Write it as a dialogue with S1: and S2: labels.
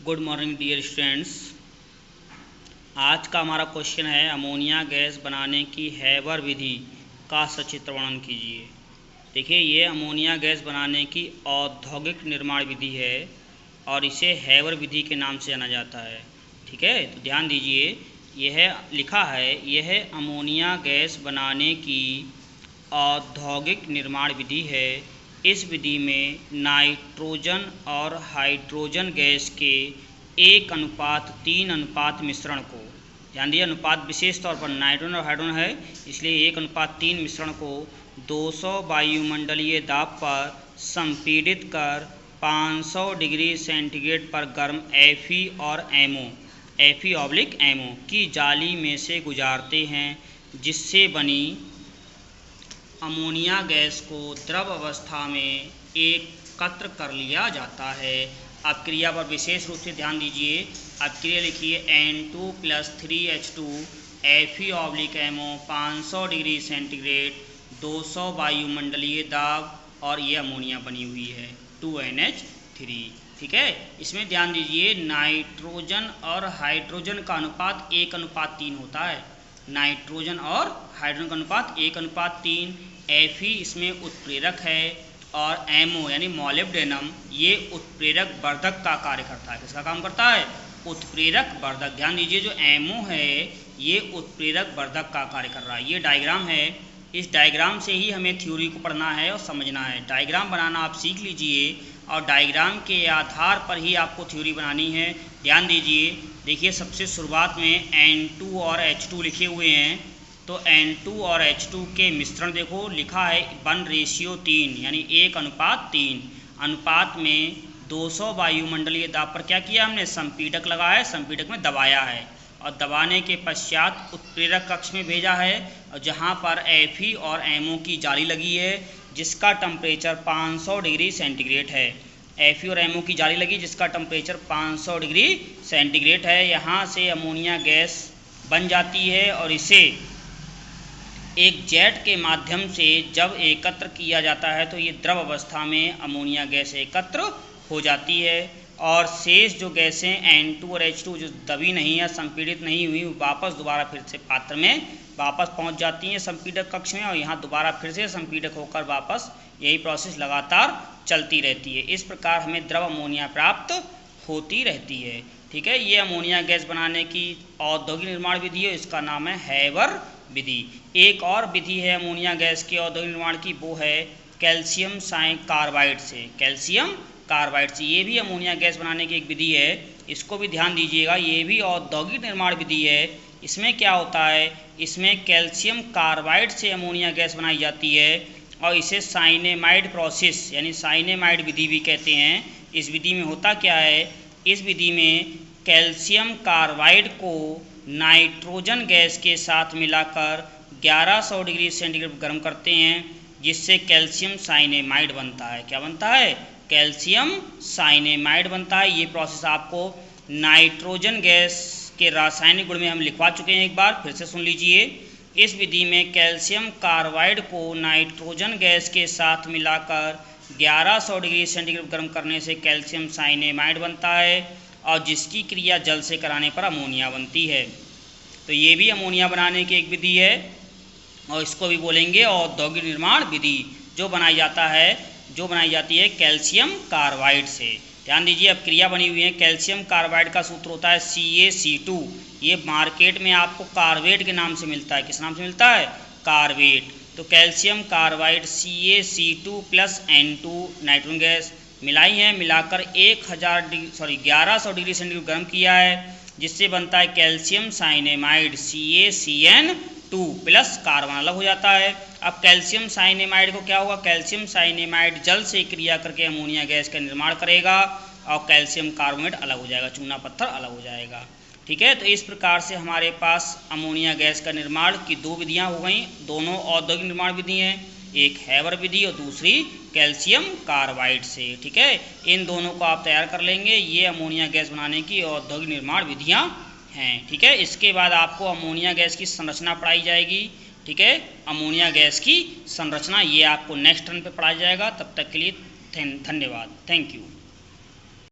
S1: Good morning dear students. आज का हमारा क्वेश्चन है अमोनिया गैस बनाने की हैबर विधि का सचित्र वर्णन कीजिए। देखिए, ये अमोनिया गैस बनाने की औद्योगिक निर्माण विधि है और इसे हैबर विधि के नाम से जाना जाता है। ठीक है, तो ध्यान दीजिए, यह लिखा है यह अमोनिया गैस बनाने की औद्योगिक निर्माण विधि है। इस विधि में नाइट्रोजन और हाइड्रोजन गैस के 1:3 मिश्रण को, ध्यान दिए अनुपात विशेष तौर पर नाइट्रोजन और हाइड्रोजन है, इसलिए 1:3 मिश्रण को 200 वायुमंडलीय दाब पर संपीड़ित कर 500 डिग्री सेंटीग्रेड पर गर्म Fe और MO की जाली में से गुजारते हैं, जिससे बनी अमोनिया गैस को द्रव अवस्था में एकत्र कर लिया जाता है। अब क्रिया पर विशेष रूप से ध्यान दीजिए। अब क्रिया लिखिए N2 + 3H2 Fe/MO 500 degree centigrade 200 वायुमंडलीय दाब और ये अमोनिया बनी हुई है 2NH3। ठीक है, इसमें ध्यान दीजिए नाइट्रोजन और हाइड्रोजन का अनुपात 1:3 होता है। नाइट्रोजन और हाइड्रोजन का अनुपात 1:3। Fe इसमें उत्प्रेरक है और MO यानी मॉलिब्डेनम ये उत्प्रेरक वर्धक का कार्य करता है। किसका काम करता है? उत्प्रेरक वर्धक। ध्यान दीजिए, जो MO है ये उत्प्रेरक वर्धक का कार्य कर रहा है। ये डायग्राम है, इस डायग्राम से ही हमें थ्योरी को पढ़ना है और समझना है। डायग्राम बनाना आप सीख लीजिए और डायग्राम के आधार पर ही आपको थ्योरी बनानी है। ध्यान दीजिए, देखिए सबसे शुरुआत में N2 और H2 लिखे हुए हैं, तो N2 और H2 के मिश्रण देखो लिखा है 1:3 यानी 1:3 अनुपात में 200 वायुमंडलीय दाब पर क्या किया हमने? संपीड़क लगाया है, संपीड़क में दबाया है और दबाने के पश्चात उत्प्रेरक कक्ष में भेजा है, और जहाँ पर Fe और MO की जाली लगी है जिसका टेम्परेचर 500 डिग्री सेंटीग्रेड है। Fe और MO की जाली लगी जिसका टेम्परेचर 500 डिग्री सेंटीग्रेड है। यहाँ से अमोनिया गैस बन जाती है और इसे एक जेट के माध्यम से जब एकत्र किया जाता है तो ये द्रव अवस्था में अमोनिया गैस एकत्र हो जाती है और शेष जो गैसें N2 और H2 जो दबी नहीं है, संपीड़ित नहीं हुई, वापस दोबारा फिर से पात्र में वापस पहुंच जाती हैं संपीड़क कक्ष में, और यहाँ दोबारा फिर से संपीड़क होकर वापस यही प्रोसेस लगातार चलती रहती है। इस प्रकार हमें द्रव अमोनिया प्राप्त होती रहती है। ठीक है, ये अमोनिया गैस बनाने की औद्योगिक निर्माण विधि है, इसका नाम है हैबर विधि। एक और विधि है अमोनिया गैस के औद्योगिक निर्माण की, वो है कैल्शियम कार्बाइड से। कैल्शियम कार्बाइड से ये भी अमोनिया गैस बनाने की एक विधि है, इसको भी ध्यान दीजिएगा। ये भी औद्योगिक निर्माण विधि है। इसमें क्या होता है? इसमें कैल्शियम कार्बाइड से अमोनिया गैस बनाई जाती है और इसे साइनेमाइड प्रोसेस यानी साइनेमाइड विधि भी कहते हैं। इस विधि में होता क्या है? इस विधि में कैल्शियम कार्बाइड को नाइट्रोजन गैस के साथ मिलाकर 1100 डिग्री सेंटीग्रेड गर्म करते हैं, जिससे कैल्शियम साइनेमाइड बनता है। क्या बनता है? कैल्शियम साइनेमाइड बनता है। ये प्रोसेस आपको नाइट्रोजन गैस के रासायनिक गुण में हम लिखवा चुके हैं, एक बार फिर से सुन लीजिए। इस विधि में कैल्शियम कार्बाइड को नाइट्रोजन गैस के साथ मिलाकर 1100 डिग्री सेंटीग्रेड गर्म करने से कैल्शियम साइनेमाइड बनता है और जिसकी क्रिया जल से कराने पर अमोनिया बनती है। तो ये भी अमोनिया बनाने की एक विधि है और इसको भी बोलेंगे औद्योगिक निर्माण विधि, जो बनाई जाती है कैल्शियम कार्बाइड से। ध्यान दीजिए, अब क्रिया बनी हुई है। कैल्शियम कार्बाइड का सूत्र होता है CaC2। ये मार्केट में आपको कार्बेट के नाम से मिलता है। किस नाम से मिलता है? कार्बेट। तो calcium carbide CaC2 + N2 nitrogen gas मिलाई है, मिलाकर 1100 डिग्री सेंटीग्रेड गर्म किया है, जिससे बनता है calcium cyanamide CaCN2 plus carbon अलग हो जाता है। अब कैल्शियम साइनेमाइड को क्या होगा? कैल्शियम साइनेमाइड जल से क्रिया करके अमोनिया गैस का निर्माण करेगा और कैल्शियम कार्बोनेट अलग हो जाएगा, चूना पत्थर अलग हो जाएगा। ठीक है, तो इस प्रकार से हमारे पास अमोनिया गैस का निर्माण की दो विधियाँ हो गई। दोनों औद्योगिक निर्माण विधि हैं, एक हैबर विधि और दूसरी कैल्शियम कार्बाइड से। ठीक है, इन दोनों को आप तैयार कर लेंगे। ये अमोनिया गैस बनाने की औद्योगिक निर्माण विधियाँ हैं। ठीक है, इसके बाद आपको अमोनिया गैस की संरचना पढ़ाई जाएगी। ठीक है, अमोनिया गैस की संरचना ये आपको नेक्स्ट टर्न पे पढ़ाया जाएगा। तब तक के लिए धन्यवाद। Thank you.